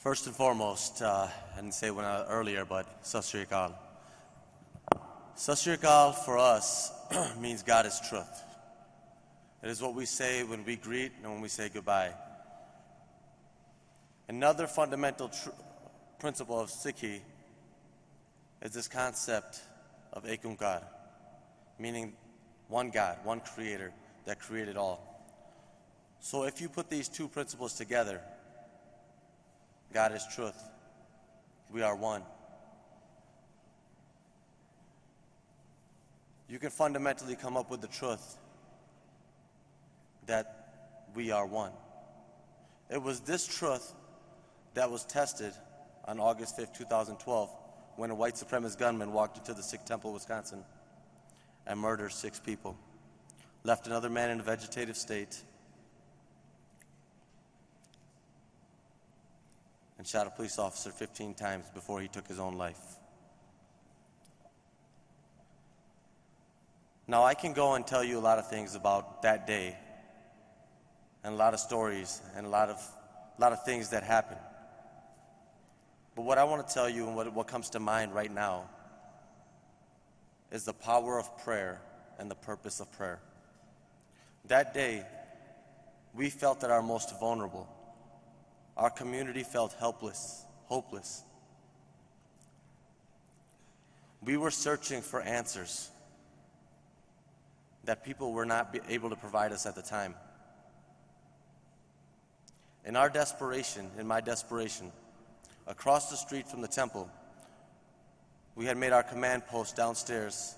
First and foremost, I didn't say when earlier, but Sat Sri Akal. Sat Sri Akal for us means God is truth. It is what we say when we greet and when we say goodbye. Another fundamental principle of Sikhi is this concept of Ek Onkar, meaning one God, one creator that created all. So if you put these two principles together, God is truth, we are one. You can fundamentally come up with the truth that we are one. It was this truth that was tested on August 5th, 2012, when a white supremacist gunman walked into the Sikh temple, Wisconsin, and murdered 6 people, left another man in a vegetative state, and shot a police officer 15 times before he took his own life. Now, I can go and tell you a lot of things about that day, and a lot of stories, and a lot of things that happened. But what I want to tell you, and what comes to mind right now, is the power of prayer and the purpose of prayer. That day, we felt at our most vulnerable. Our community felt helpless, hopeless. We were searching for answers that people were not able to provide us at the time. In our desperation, in my desperation, across the street from the temple, we had made our command post downstairs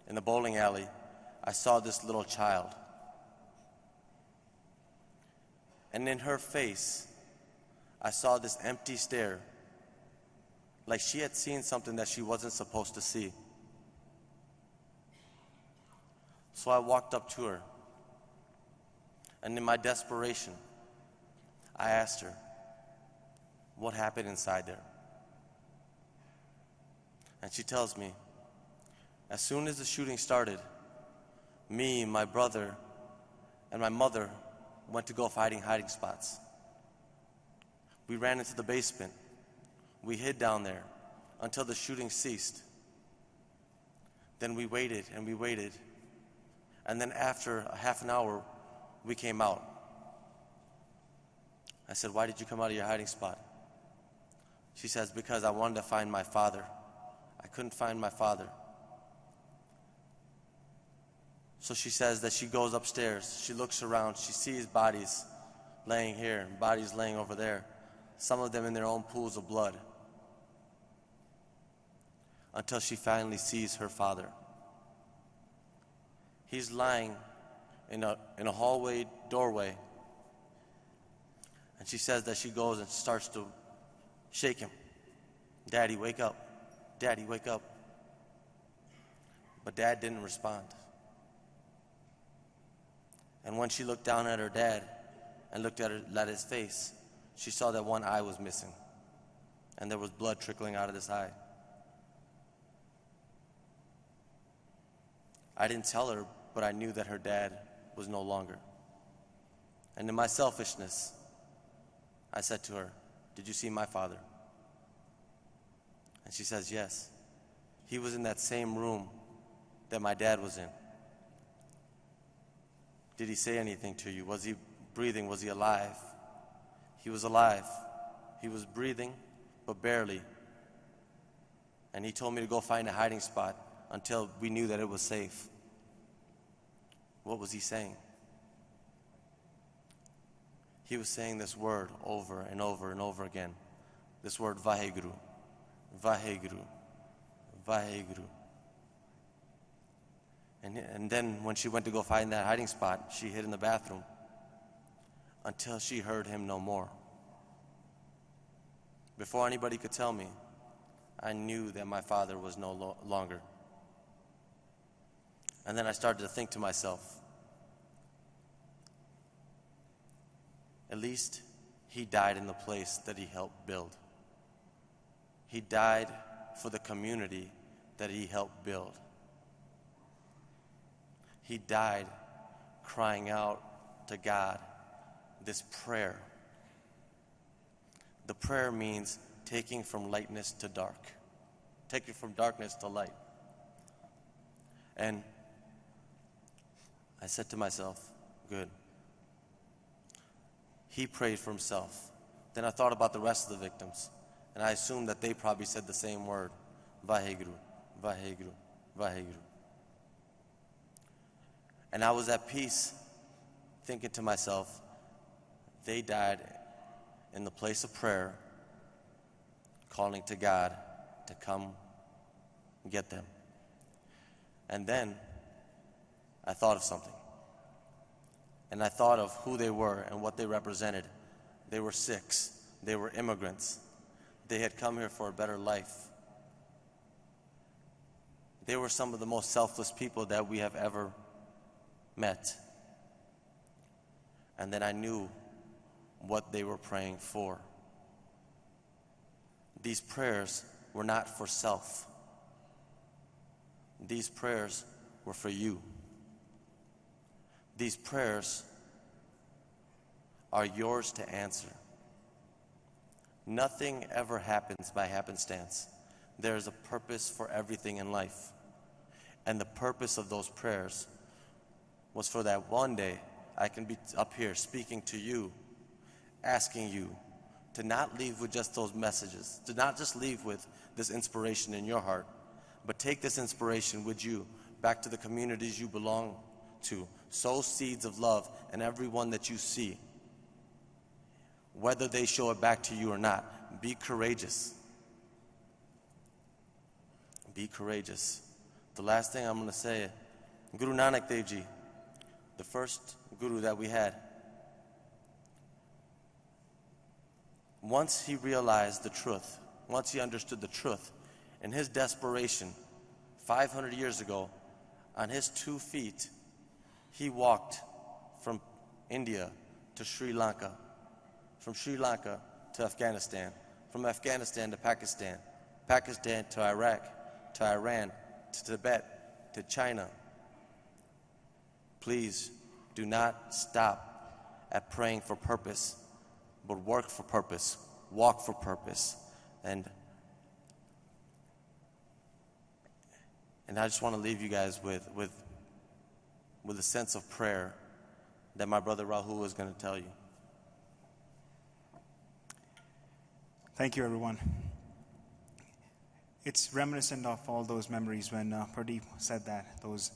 in the bowling alley. I saw this little child. And in her face, I saw this empty stare, like she had seen something that she wasn't supposed to see. So I walked up to her, and in my desperation, I asked her, what happened inside there? And she tells me, as soon as the shooting started, me, my brother, and my mother went to go finding hiding spots. We ran into the basement. We hid down there until the shooting ceased. Then we waited and we waited. And then after a half an hour, we came out. I said, why did you come out of your hiding spot? She says, because I wanted to find my father. I couldn't find my father. So she says that she goes upstairs. She looks around. She sees bodies laying here and bodies laying over there. Some of them in their own pools of blood. Until she finally sees her father. He's lying in a hallway doorway. And she says that she goes and starts to shake him. Daddy, wake up. Daddy, wake up. But Dad didn't respond. And when she looked down at her dad and looked at his face, she saw that one eye was missing. And there was blood trickling out of this eye. I didn't tell her, but I knew that her dad was no longer. And in my selfishness, I said to her, did you see my father? And she says, yes. He was in that same room that my dad was in. Did he say anything to you? Was he breathing? Was he alive? He was alive. He was breathing, but barely. And he told me to go find a hiding spot until we knew that it was safe. What was he saying? He was saying this word over and over and over again. This word, Vaheguru, Vaheguru, Vaheguru. And then when she went to go find that hiding spot, she hid in the bathroom until she heard him no more. Before anybody could tell me, I knew that my father was no longer. And then I started to think to myself, at least he died in the place that he helped build. He died for the community that he helped build. He died crying out to God this prayer The prayer means taking from lightness to dark, taking from darkness to light. And I said to myself, good. He prayed for himself. Then I thought about the rest of the victims, and I assumed that they probably said the same word, Vaheguru, Vaheguru, Vaheguru. And I was at peace, thinking to myself, they died in the place of prayer, calling to God to come get them. And then I thought of something. And I thought of who they were and what they represented. They were Sikhs. They were immigrants. They had come here for a better life. They were some of the most selfless people that we have ever met. And then I knew what they were praying for. These prayers were not for self. These prayers were for you. These prayers are yours to answer. Nothing ever happens by happenstance. There is a purpose for everything in life. And the purpose of those prayers was for that one day I can be up here speaking to you, asking you to not leave with just those messages, to not just leave with this inspiration in your heart, but take this inspiration with you back to the communities you belong to. Sow seeds of love in everyone that you see, whether they show it back to you or not. Be courageous. Be courageous. The last thing I'm going to say, Guru Nanak Dev Ji, the first guru that we had, once he realized the truth, once he understood the truth, in his desperation, 500 years ago, on his 2 feet, he walked from India to Sri Lanka, from Sri Lanka to Afghanistan, from Afghanistan to Pakistan, Pakistan to Iraq, to Iran, to Tibet, to China. Please do not stop at praying for purpose, but work for purpose, walk for purpose. And I just want to leave you guys with a sense of prayer that my brother Rahul is going to tell you. Thank you, everyone. It's reminiscent of all those memories when Pradeep said that. It was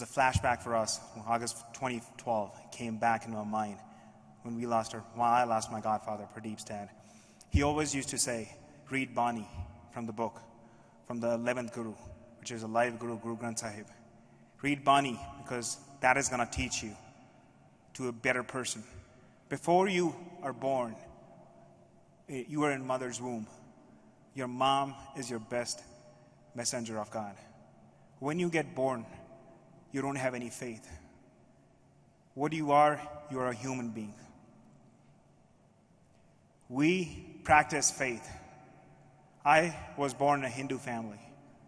a flashback for us. When August 2012 came back into our mind when I lost my godfather, Pradeep's dad. He always used to say, read Bani from the book, from the 11th Guru, which is a live Guru, Guru Granth Sahib. Read Bani because that is going to teach you to a better person. Before you are born, you are in mother's womb. Your mom is your best messenger of God. When you get born, you don't have any faith. What you are a human being. We practice faith. I was born in a Hindu family.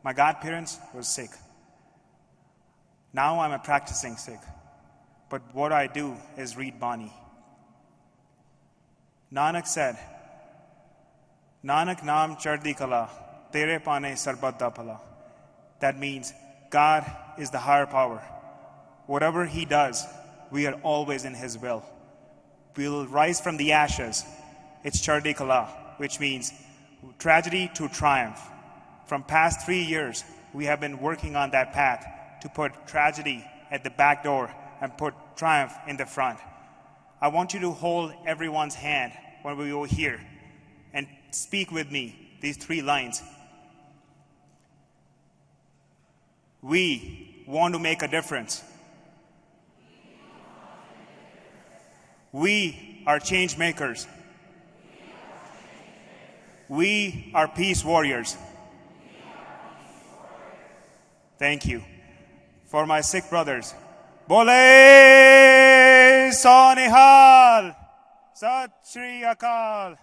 My godparents were Sikh. Now I'm a practicing Sikh. But what I do is read Bani. Nanak said, Nanak naam chardi kala, tere pane sarbat da pala. That means God is the higher power. Whatever He does, we are always in His will. We will rise from the ashes. It's chardi kala, which means tragedy to triumph. From past 3 years, we have been working on that path to put tragedy at the back door and put triumph in the front. I want you to hold everyone's hand when we go here and speak with me these 3 lines. We want to make a difference. We are change makers. We are peace warriors. Thank you. For my Sikh brothers, Bole Sonihal, Sat Shri Akal.